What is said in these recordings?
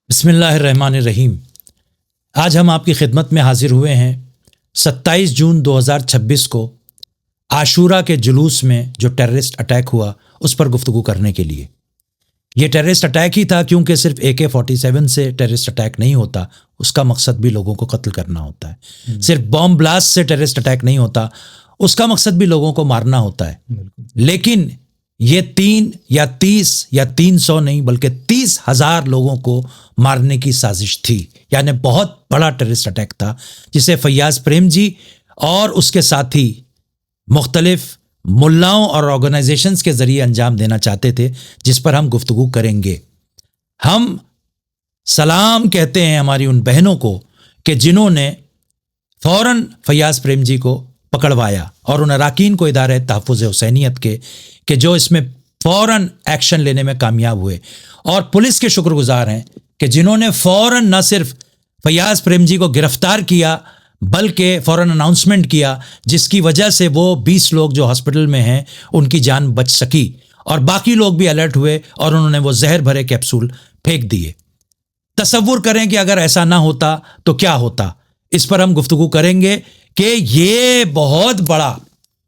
بسم اللہ الرحمن الرحیم۔ آج ہم آپ کی خدمت میں حاضر ہوئے ہیں 27 جون 2026 کو عاشورہ کے جلوس میں جو ٹیررسٹ اٹیک ہوا اس پر گفتگو کرنے کے لیے۔ یہ ٹیررسٹ اٹیک ہی تھا، کیونکہ صرف AK-47 سے ٹیررسٹ اٹیک نہیں ہوتا، اس کا مقصد بھی لوگوں کو قتل کرنا ہوتا ہے۔ صرف بام بلاسٹ سے ٹیررسٹ اٹیک نہیں ہوتا، اس کا مقصد بھی لوگوں کو مارنا ہوتا ہے۔ لیکن یہ 3 یا 30 یا 300 نہیں بلکہ 30,000 لوگوں کو مارنے کی سازش تھی، یعنی بہت بڑا ٹیررسٹ اٹیک تھا، جسے فیاض پریم جی اور اس کے ساتھی مختلف ملاؤں اور آرگنائزیشنز کے ذریعے انجام دینا چاہتے تھے، جس پر ہم گفتگو کریں گے۔ ہم سلام کہتے ہیں ہماری ان بہنوں کو کہ جنہوں نے فوراً فیاض پریم جی کو پکڑوایا، اور ان اراکین کو ادارہ تحفظ حسینیت کے کہ جو اس میں فوراً ایکشن لینے میں کامیاب ہوئے، اور پولیس کے شکر گزار ہیں کہ جنہوں نے فوراً نہ صرف فیاض پریم جی کو گرفتار کیا بلکہ فوراً اناؤنسمنٹ کیا، جس کی وجہ سے وہ 20 لوگ جو ہاسپٹل میں ہیں ان کی جان بچ سکی، اور باقی لوگ بھی الرٹ ہوئے اور انہوں نے وہ زہر بھرے کیپسول پھینک دیے۔ تصور کریں کہ اگر ایسا نہ ہوتا تو کیا ہوتا، اس پر ہم گفتگو کریں گے کہ یہ بہت بڑا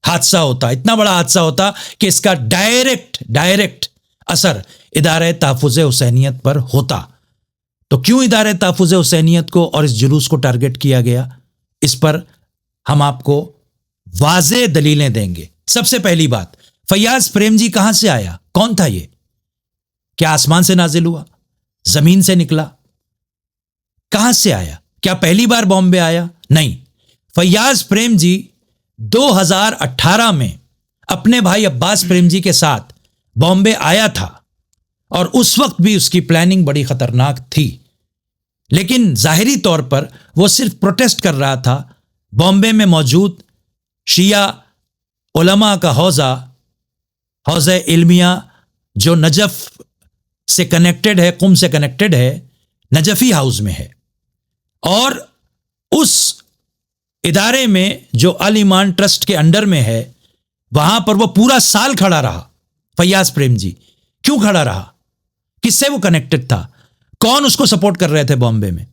حادثہ ہوتا، اتنا بڑا حادثہ ہوتا کہ اس کا ڈائریکٹ اثر ادارہ تحفظ حسینیت پر ہوتا۔ تو کیوں ادارہ تحفظ حسینیت کو اور اس جلوس کو ٹارگٹ کیا گیا، اس پر ہم آپ کو واضح دلیلیں دیں گے۔ سب سے پہلی بات، فیاض پریم جی کہاں سے آیا؟ کون تھا یہ؟ کیا آسمان سے نازل ہوا؟ زمین سے نکلا؟ کہاں سے آیا؟ کیا پہلی بار بامبے آیا؟ نہیں، فیاض پریم جی 2018 میں اپنے بھائی عباس پریم جی کے ساتھ بامبے آیا تھا، اور اس وقت بھی اس کی پلاننگ بڑی خطرناک تھی، لیکن ظاہری طور پر وہ صرف پروٹیسٹ کر رہا تھا بامبے میں موجود شیعہ علماء کا حوزہ علمیہ جو نجف سے کنیکٹڈ ہے، قم سے کنیکٹڈ ہے، نجفی ہاؤس میں ہے، اور اس ادارے میں جو الایمان ٹرسٹ کے انڈر میں ہے، وہاں پر وہ پورا سال کھڑا رہا۔ فیاض پریم جی کیوں کھڑا رہا؟ کس سے وہ کنیکٹڈ تھا؟ کون اس کو سپورٹ کر رہے تھے بامبے میں؟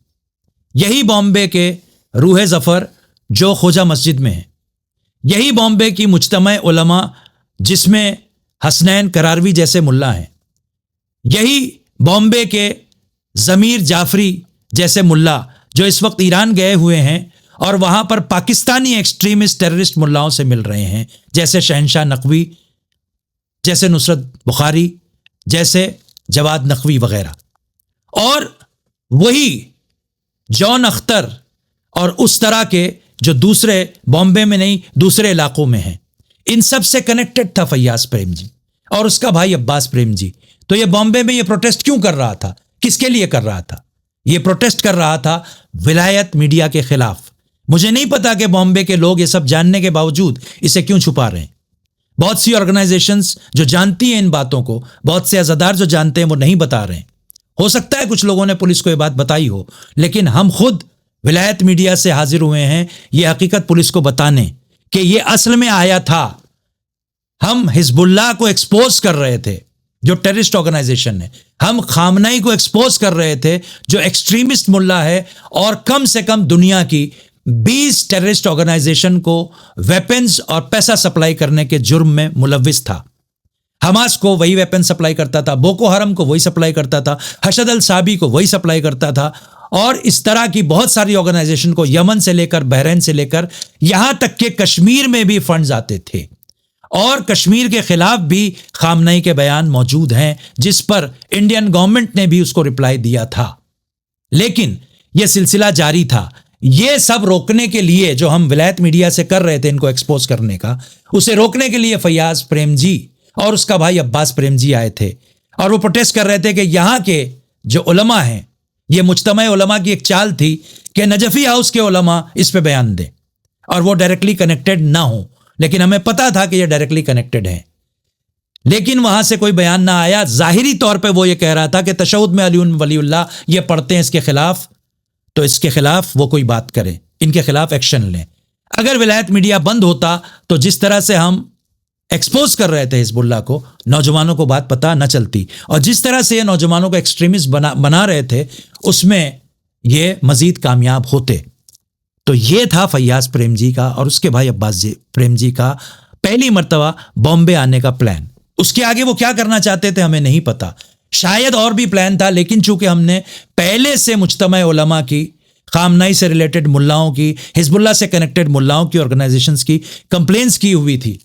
یہی بامبے کے روح ظفر جو خوجہ مسجد میں ہے، یہی بامبے کی مجتمع علماء جس میں حسنین کراروی جیسے ملا ہیں، یہی بامبے کے ضمیر جعفری جیسے ملا جو اس وقت ایران گئے ہوئے ہیں اور وہاں پر پاکستانی ایکسٹریمسٹ ٹیررسٹ ملاؤں سے مل رہے ہیں، جیسے شہنشاہ نقوی، جیسے نصرت بخاری، جیسے جواد نقوی وغیرہ، اور وہی جان اختر اور اس طرح کے جو دوسرے بامبے میں نہیں دوسرے علاقوں میں ہیں، ان سب سے کنیکٹڈ تھا فیاض پریم جی اور اس کا بھائی عباس پریم جی۔ تو یہ بامبے میں یہ پروٹیسٹ کیوں کر رہا تھا؟ کس کے لیے کر رہا تھا؟ یہ پروٹیسٹ کر رہا تھا ولایت میڈیا کے خلاف۔ مجھے نہیں پتا کہ بامبے کے لوگ یہ سب جاننے کے باوجود اسے کیوں چھپا رہے ہیں۔ بہت سی آرگنائزیشنز جو جانتی ہیں ان باتوں کو، بہت سے عزادار جو جانتے ہیں، وہ نہیں بتا رہے ہیں۔ ہو سکتا ہے کچھ لوگوں نے پولیس کو یہ بات بتائی ہو، لیکن ہم خود ولایت میڈیا سے حاضر ہوئے ہیں یہ حقیقت پولیس کو بتانے کہ یہ اصل میں آیا تھا۔ ہم حزب اللہ کو ایکسپوز کر رہے تھے جو ٹیررسٹ آرگنائزیشن ہے، ہم خامنئی کو ایکسپوز کر رہے تھے جو ایکسٹریمسٹ ملا ہے، اور کم سے کم دنیا کی 20 ٹیررسٹ آرگنائزیشن کو ویپنز اور پیسہ سپلائی کرنے کے جرم میں ملوث تھا۔ حماس کو وہی ویپن سپلائی کرتا تھا، بوکو حرم کو وہی سپلائی کرتا تھا، حشد الصابی کو وہی سپلائی کرتا تھا، اور اس طرح کی بہت ساری آرگنائزیشن کو یمن سے لے کر بحرین سے لے کر یہاں تک کہ کشمیر میں بھی فنڈز آتے تھے، اور کشمیر کے خلاف بھی خامنئی کے بیان موجود ہیں جس پر انڈین گورنمنٹ نے بھی اس کو رپلائی دیا تھا۔ لیکن یہ سلسلہ جاری تھا۔ یہ سب روکنے کے لیے جو ہم ولایت میڈیا سے کر رہے تھے ان کو ایکسپوز کرنے کا، اسے روکنے کے لیے فیاض پریم جی اور اس کا بھائی عباس پریم جی آئے تھے، اور وہ پروٹیسٹ کر رہے تھے کہ یہاں کے جو علماء ہیں، یہ مجتمع علماء کی ایک چال تھی کہ نجفی ہاؤس کے علماء اس پہ بیان دیں اور وہ ڈائریکٹلی کنیکٹڈ نہ ہوں، لیکن ہمیں پتا تھا کہ یہ ڈائریکٹلی کنیکٹڈ ہیں، لیکن وہاں سے کوئی بیان نہ آیا۔ ظاہری طور پہ وہ یہ کہہ رہا تھا کہ تشہد میں علی ولی اللہ یہ پڑھتے ہیں، اس کے خلاف، تو اس کے خلاف وہ کوئی بات کریں، ان کے خلاف ایکشن لیں۔ اگر ولایت میڈیا بند ہوتا تو جس طرح سے ہم ایکسپوز کر رہے تھے حزب اللہ کو، نوجوانوں کو بات پتہ نہ چلتی، اور جس طرح سے یہ نوجوانوں کو ایکسٹریمسٹ بنا رہے تھے اس میں یہ مزید کامیاب ہوتے۔ تو یہ تھا فیاض پریم جی کا اور اس کے بھائی عباس پریم جی کا پہلی مرتبہ بامبے آنے کا پلان۔ اس کے آگے وہ کیا کرنا چاہتے تھے ہمیں نہیں پتا، شاید اور بھی پلان تھا، لیکن چونکہ ہم نے پہلے سے مجتمع علماء کی، خامنائی سے ریلیٹڈ ملاؤں کی، حزب اللہ سے کنیکٹڈ ملاؤں کی آرگنائزیشنز کی کمپلینس کی ہوئی تھی،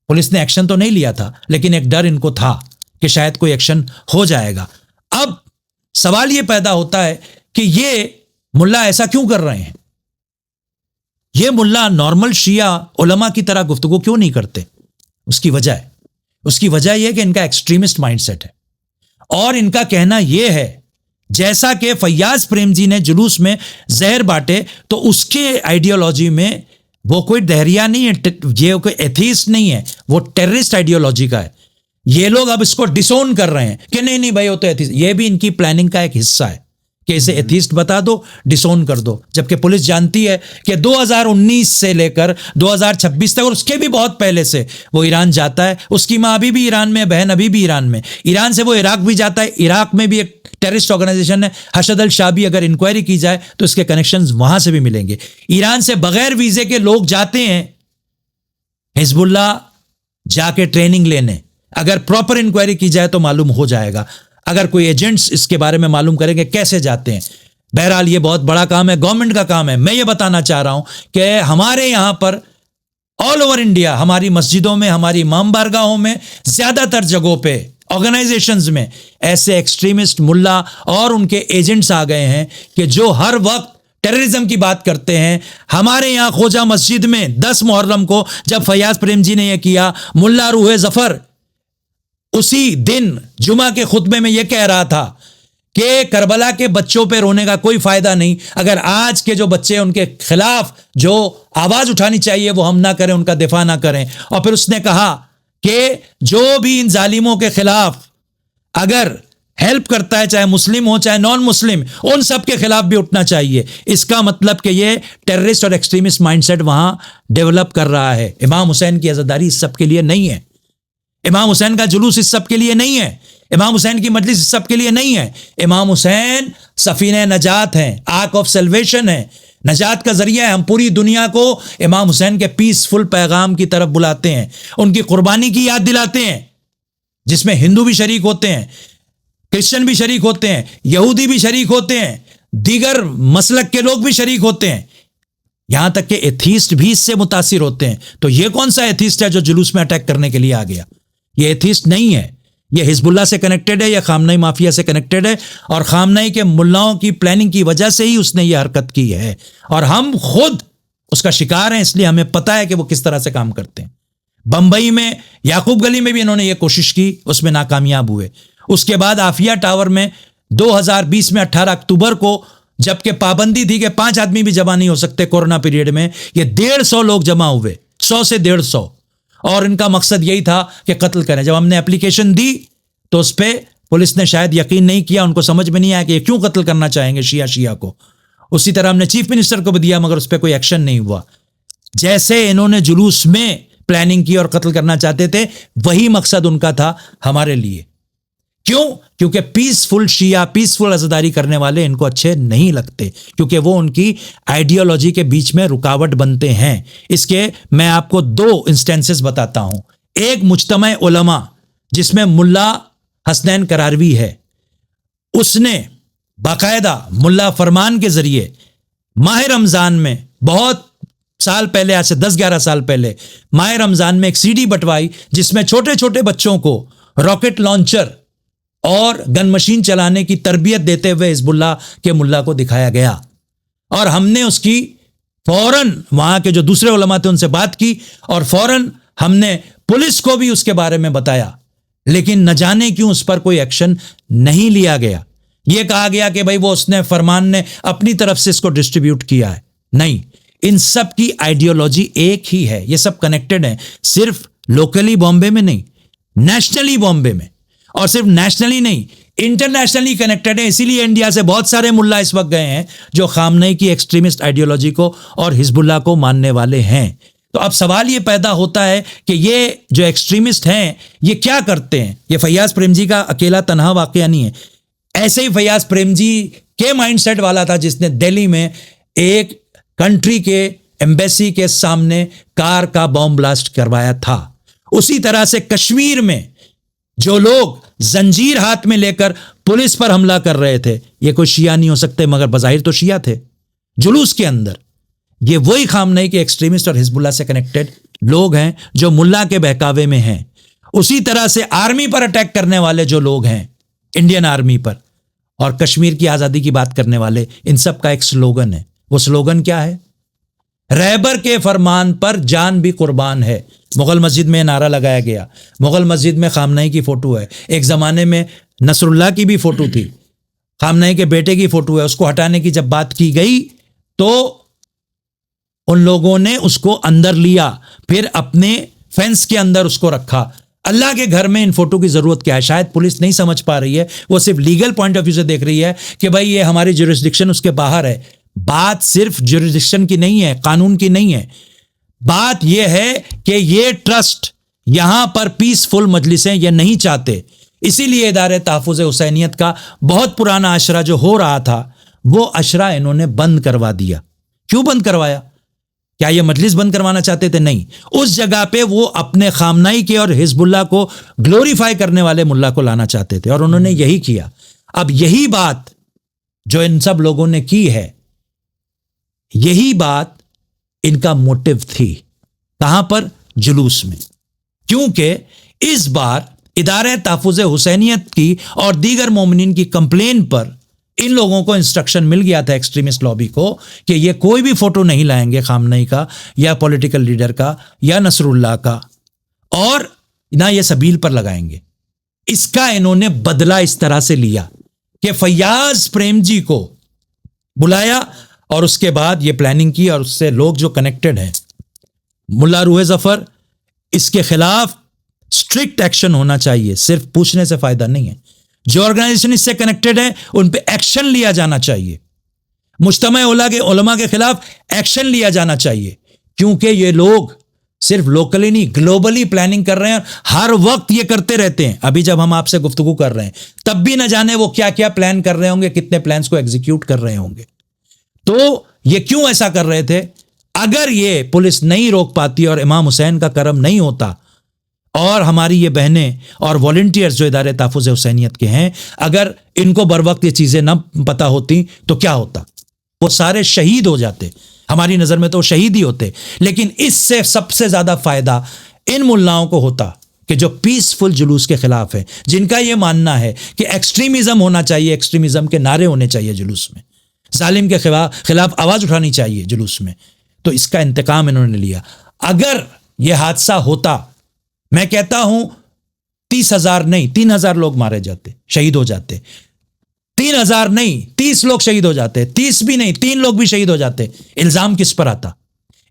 پولیس نے ایکشن تو نہیں لیا تھا لیکن ایک ڈر ان کو تھا کہ شاید کوئی ایکشن ہو جائے گا۔ اب سوال یہ پیدا ہوتا ہے کہ یہ ملا ایسا کیوں کر رہے ہیں؟ یہ ملا نارمل شیعہ علماء کی طرح گفتگو کیوں نہیں کرتے؟ اس کی وجہ یہ کہ ان کا ایکسٹریمسٹ مائنڈ سیٹ ہے، اور ان کا کہنا یہ ہے جیسا کہ فیاض پریم جی نے جلوس میں زہر بانٹے تو اس کے آئیڈیالوجی میں وہ کوئی دہریہ نہیں ہے، یہ کوئی ایتھیسٹ نہیں ہے، وہ ٹیررسٹ آئیڈیالوجی کا ہے۔ یہ لوگ اب اس کو ڈسون کر رہے ہیں کہ نہیں نہیں بھائی وہ تو ایتھیسٹ، یہ بھی ان کی پلاننگ کا ایک حصہ ہے کہ اسے ایتھیسٹ بتا دو، ڈسون کر دو، جبکہ پولیس جانتی ہے کہ 2019 سے لے کر 2026 تک اور اس کے بھی بہت پہلے سے وہ ایران جاتا ہے، اس کی ماں ابھی بھی ایران میں، بہن ابھی بھی ایران میں، ایران سے وہ عراق بھی جاتا ہے، عراق میں بھی ایک ٹیررسٹ آرگنائزیشن ہے حشد الشعبی، اگر انکوائری کی جائے تو اس کے کنیکشنز وہاں سے بھی ملیں گے۔ ایران سے بغیر ویزے کے لوگ جاتے ہیں حزب اللہ جا کے ٹریننگ لینے، اگر پراپر انکوائری کی جائے تو معلوم ہو جائے گا، اگر کوئی ایجنٹس اس کے بارے میں معلوم کریں گے کیسے جاتے ہیں۔ بہرحال یہ بہت بڑا کام ہے، گورنمنٹ کا کام ہے۔ میں یہ بتانا چاہ رہا ہوں کہ ہمارے یہاں پر آل اوور انڈیا، ہماری مسجدوں میں، ہماری امام بارگاہوں میں، زیادہ تر جگہوں پہ، آرگنائزیشنز میں ایسے ایکسٹریمسٹ ملا اور ان کے ایجنٹس آ گئے ہیں کہ جو ہر وقت ٹیررزم کی بات کرتے ہیں۔ ہمارے یہاں خوجہ مسجد میں 10 محرم کو جب فیاض پریم جی نے یہ کیا، ملا روح ظفر اسی دن جمعہ کے خطبے میں یہ کہہ رہا تھا کہ کربلا کے بچوں پہ رونے کا کوئی فائدہ نہیں، اگر آج کے جو بچے ان کے خلاف جو آواز اٹھانی چاہیے وہ ہم نہ کریں، ان کا دفاع نہ کریں۔ اور پھر اس نے کہا کہ جو بھی ان ظالموں کے خلاف اگر ہیلپ کرتا ہے، چاہے مسلم ہو چاہے نان مسلم، ان سب کے خلاف بھی اٹھنا چاہیے۔ اس کا مطلب کہ یہ ٹیررسٹ اور ایکسٹریمسٹ مائنڈ سیٹ وہاں ڈیولپ کر رہا ہے۔ امام حسین کی عزاداری اس سب کے لیے نہیں ہے، امام حسین کا جلوس اس سب کے لیے نہیں ہے، امام حسین کی مجلس اس سب کے لیے نہیں ہے۔ امام حسین سفینہ نجات ہیں، آرک آف سیلویشن ہے، نجات کا ذریعہ ہے۔ ہم پوری دنیا کو امام حسین کے پیسفل پیغام کی طرف بلاتے ہیں، ان کی قربانی کی یاد دلاتے ہیں، جس میں ہندو بھی شریک ہوتے ہیں، کرسچن بھی شریک ہوتے ہیں، یہودی بھی شریک ہوتے ہیں، دیگر مسلک کے لوگ بھی شریک ہوتے ہیں، یہاں تک کہ ایتھیسٹ بھی اس سے متاثر ہوتے ہیں۔ تو یہ کون سا ایتھیسٹ ہے جو جلوس میں اٹیک کرنے کے لیے آ گیا؟ یہ ایتھیسٹ نہیں ہے، یہ حزب اللہ سے کنیکٹڈ ہے، یہ خامنئی مافیا سے کنیکٹڈ ہے، اور خامنئی کے ملاؤں کی پلاننگ کی وجہ سے ہی اس نے یہ حرکت کی ہے، اور ہم خود اس کا شکار ہیں، اس لیے ہمیں پتہ ہے کہ وہ کس طرح سے کام کرتے ہیں۔ بمبئی میں یعقوب گلی میں بھی انہوں نے یہ کوشش کی، اس میں ناکامیاب ہوئے۔ اس کے بعد عافیہ ٹاور میں 2020 میں 18 اکتوبر کو، جبکہ پابندی تھی کہ 5 آدمی بھی جمع نہیں ہو سکتے کورونا پیریڈ میں، یہ 150 لوگ جمع ہوئے، 100 سے 150، اور ان کا مقصد یہی تھا کہ قتل کریں۔ جب ہم نے اپلیکیشن دی تو اس پہ پولیس نے شاید یقین نہیں کیا، ان کو سمجھ میں نہیں آیا کہ یہ کیوں قتل کرنا چاہیں گے شیعہ کو۔ اسی طرح ہم نے چیف منسٹر کو بھی دیا، مگر اس پہ کوئی ایکشن نہیں ہوا۔ جیسے انہوں نے جلوس میں پلاننگ کی اور قتل کرنا چاہتے تھے، وہی مقصد ان کا تھا ہمارے لیے۔ کیوں؟ کیونکہ پیسفل شیعہ، پیسفل عزاداری کرنے والے ان کو اچھے نہیں لگتے، کیونکہ وہ ان کی آئیڈیالوجی کے بیچ میں رکاوٹ بنتے ہیں۔ اس کے میں آپ کو 2 انسٹنسز بتاتا ہوں۔ ایک مجتمع علماء جس میں ملا حسنین کراروی ہے، اس نے باقاعدہ ملا فرمان کے ذریعے ماہ رمضان میں بہت سال پہلے، آج سے 10-11 سال پہلے، ماہ رمضان میں ایک CD بٹوائی جس میں چھوٹے چھوٹے بچوں کو راکٹ لانچر اور گن مشین چلانے کی تربیت دیتے ہوئے حزب اللہ کے ملا کو دکھایا گیا، اور ہم نے اس کی فوراً وہاں کے جو دوسرے علماء تھے ان سے بات کی، اور فوراً ہم نے پولیس کو بھی اس کے بارے میں بتایا، لیکن نہ جانے کیوں اس پر کوئی ایکشن نہیں لیا گیا۔ یہ کہا گیا کہ بھائی وہ اس نے فرمان نے اپنی طرف سے اس کو ڈسٹریبیوٹ کیا ہے۔ نہیں، ان سب کی آئیڈیالوجی ایک ہی ہے، یہ سب کنیکٹڈ ہیں، صرف لوکلی بامبے میں نہیں، نیشنلی بامبے میں، اور صرف نیشنلی نہیں، انٹرنیشنلی کنیکٹڈ ہیں۔ اسی لیے انڈیا سے بہت سارے ملا اس وقت گئے ہیں جو خامنئی کی ایکسٹریمسٹ آئیڈیالوجی کو اور حزب اللہ کو ماننے والے ہیں۔ تو اب سوال یہ پیدا ہوتا ہے کہ یہ جو ایکسٹریمسٹ ہیں یہ کیا کرتے ہیں؟ یہ فیاض پریم جی کا اکیلا تنہا واقعہ نہیں ہے. ایسے ہی فیاض پریم جی کے مائنڈ سیٹ والا تھا جس نے دہلی میں ایک کنٹری کے ایمبیسی کے سامنے کار کا بم بلاسٹ کروایا تھا. اسی طرح سے کشمیر میں جو لوگ زنجیر ہاتھ میں لے کر پولیس پر حملہ کر رہے تھے، یہ کوئی شیعہ نہیں ہو سکتے مگر بظاہر تو شیعہ تھے جلوس کے اندر. یہ وہی خامنئی کے ایکسٹریمسٹ اور حزب اللہ سے کنیکٹڈ لوگ ہیں جو ملا کے بہکاوے میں ہیں. اسی طرح سے آرمی پر اٹیک کرنے والے جو لوگ ہیں، انڈین آرمی پر اور کشمیر کی آزادی کی بات کرنے والے، ان سب کا ایک سلوگن ہے. وہ سلوگن کیا ہے؟ رہبر کے فرمان پر جان بھی قربان ہے. مغل مسجد میں نعرہ لگایا گیا. مغل مسجد میں خامنئی کی فوٹو ہے. ایک زمانے میں نصر اللہ کی بھی فوٹو تھی، خامنئی کے بیٹے کی فوٹو ہے. اس کو ہٹانے کی جب بات کی گئی تو ان لوگوں نے اس کو اندر لیا، پھر اپنے فینس کے اندر اس کو رکھا. اللہ کے گھر میں ان فوٹو کی ضرورت کیا ہے؟ شاید پولیس نہیں سمجھ پا رہی ہے، وہ صرف لیگل پوائنٹ آف ویو سے دیکھ رہی ہے کہ بھائی یہ ہماری جورسڈکشن اس کے باہر ہے. بات صرف جورسڈکشن کی نہیں ہے، قانون کی نہیں ہے. بات یہ ہے کہ یہ ٹرسٹ یہاں پر پیسفل مجلسیں یہ نہیں چاہتے. اسی لیے ادارے تحفظ حسینیت کا بہت پرانا عشرہ جو ہو رہا تھا وہ عشرہ انہوں نے بند کروا دیا. کیوں بند کروایا؟ کیا یہ مجلس بند کروانا چاہتے تھے؟ نہیں. اس جگہ پہ وہ اپنے خامنئی کے اور حزب اللہ کو گلوریفائی کرنے والے ملا کو لانا چاہتے تھے اور انہوں نے یہی کیا. اب یہی بات جو ان سب لوگوں نے کی ہے، یہی بات ان کا موٹیو تھی. کہاں پر؟ جلوس میں. کیونکہ اس بار ادارے تحفظ حسینیت کی اور دیگر مومنین کی کمپلین پر ان لوگوں کو انسٹرکشن مل گیا تھا، ایکسٹریمسٹ لابی کو، کہ یہ کوئی بھی فوٹو نہیں لائیں گے خامنئی کا یا پولیٹیکل لیڈر کا یا نصر اللہ کا، اور نہ یہ سبیل پر لگائیں گے. اس کا انہوں نے بدلہ اس طرح سے لیا کہ فیاض پریم جی کو بلایا اور اس کے بعد یہ پلاننگ کی، اور اس سے لوگ جو کنیکٹڈ ہیں، ملا روح ظفر، اس کے خلاف اسٹرکٹ ایکشن ہونا چاہیے. صرف پوچھنے سے فائدہ نہیں ہے. جو آرگنائزیشن اس سے کنیکٹڈ ہیں ان پہ ایکشن لیا جانا چاہیے. مجتمع علماء کے خلاف ایکشن لیا جانا چاہیے، کیونکہ یہ لوگ صرف لوکلی نہیں گلوبلی پلاننگ کر رہے ہیں، ہر وقت یہ کرتے رہتے ہیں. ابھی جب ہم آپ سے گفتگو کر رہے ہیں تب بھی نہ جانے وہ کیا کیا پلان کر رہے ہوں گے، کتنے پلانز کو ایگزیکیوٹ کر رہے ہوں گے. تو یہ کیوں ایسا کر رہے تھے؟ اگر یہ پولیس نہیں روک پاتی اور امام حسین کا کرم نہیں ہوتا اور ہماری یہ بہنیں اور والنٹیئرز جو ادارے تحفظ حسینیت کے ہیں، اگر ان کو بر وقت یہ چیزیں نہ پتہ ہوتی تو کیا ہوتا؟ وہ سارے شہید ہو جاتے. ہماری نظر میں تو وہ شہید ہی ہوتے. لیکن اس سے سب سے زیادہ فائدہ ان ملاؤں کو ہوتا کہ جو پیسفل جلوس کے خلاف ہے، جن کا یہ ماننا ہے کہ ایکسٹریمزم ہونا چاہیے، ایکسٹریمزم کے نعرے ہونے چاہیے جلوس میں، ظالم کے خلاف آواز اٹھانی چاہیے جلوس میں. تو اس کا انتقام انہوں نے لیا. اگر یہ حادثہ ہوتا، میں کہتا ہوں 30,000 نہیں 3,000 لوگ مارے جاتے، شہید ہو جاتے. 3,000 نہیں 30 لوگ شہید ہو جاتے. 30 بھی نہیں 3 لوگ بھی شہید ہو جاتے. الزام کس پر آتا؟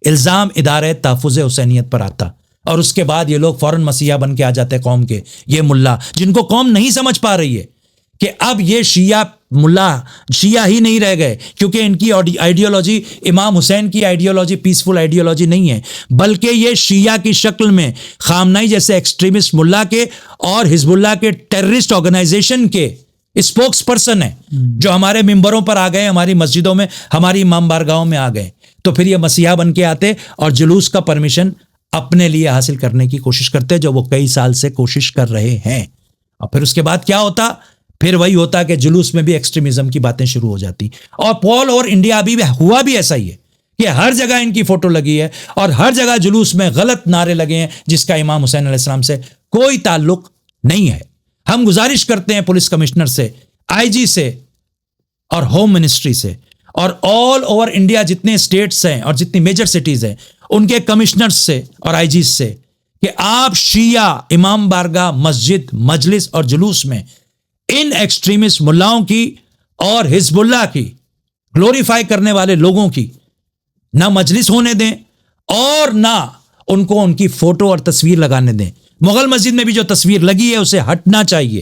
الزام ادارے تحفظ حسینیت پر آتا. اور اس کے بعد یہ لوگ فوراً مسیحا بن کے آ جاتے قوم کے. یہ ملا جن کو قوم نہیں سمجھ پا رہی ہے کہ اب یہ شیعہ ملا شیعہ ہی نہیں رہ گئے، کیونکہ ان کی آئیڈیالوجی امام حسین کی آئیڈیالوجی پیسفل آئیڈیالوجی نہیں ہے، بلکہ یہ شیعہ کی شکل میں خامنئی جیسے ایکسٹریمسٹ ملا کے اور حزب اللہ کے ٹیررسٹ آرگنائزیشن کے اسپوکس پرسن ہیں، جو ہمارے ممبروں پر آ گئے، ہماری مسجدوں میں، ہماری امام بارگاہوں میں آ گئے. تو پھر یہ مسیحا بن کے آتے اور جلوس کا پرمیشن اپنے لیے حاصل کرنے کی کوشش کرتے، جو وہ کئی سال سے کوشش کر رہے ہیں. اور پھر اس کے بعد کیا ہوتا؟ پھر وہی ہوتا کہ جلوس میں بھی ایکسٹریمزم کی باتیں شروع ہو جاتی. اور پول اور انڈیا ابھی بھی ہوا بھی ایسا ہی ہے کہ ہر جگہ ان کی فوٹو لگی ہے اور ہر جگہ جلوس میں غلط نعرے لگے ہیں، جس کا امام حسین علیہ السلام سے کوئی تعلق نہیں ہے. ہم گزارش کرتے ہیں پولیس کمشنر سے، آئی جی سے اور ہوم منسٹری سے اور آل اوور انڈیا جتنے اسٹیٹس ہیں اور جتنی میجر سٹیز ہیں ان کے کمشنر سے اور آئی جی سے، کہ آپ شیعہ امام بارگاہ، مسجد، مجلس اور جلوس میں ان ایکسٹریمسٹ ملاؤں کی اور حزب اللہ کی گلوریفائی کرنے والے لوگوں کی نہ مجلس ہونے دیں اور نہ ان کو ان کی فوٹو اور تصویر لگانے دیں. مغل مسجد میں بھی جو تصویر لگی ہے اسے ہٹنا چاہیے.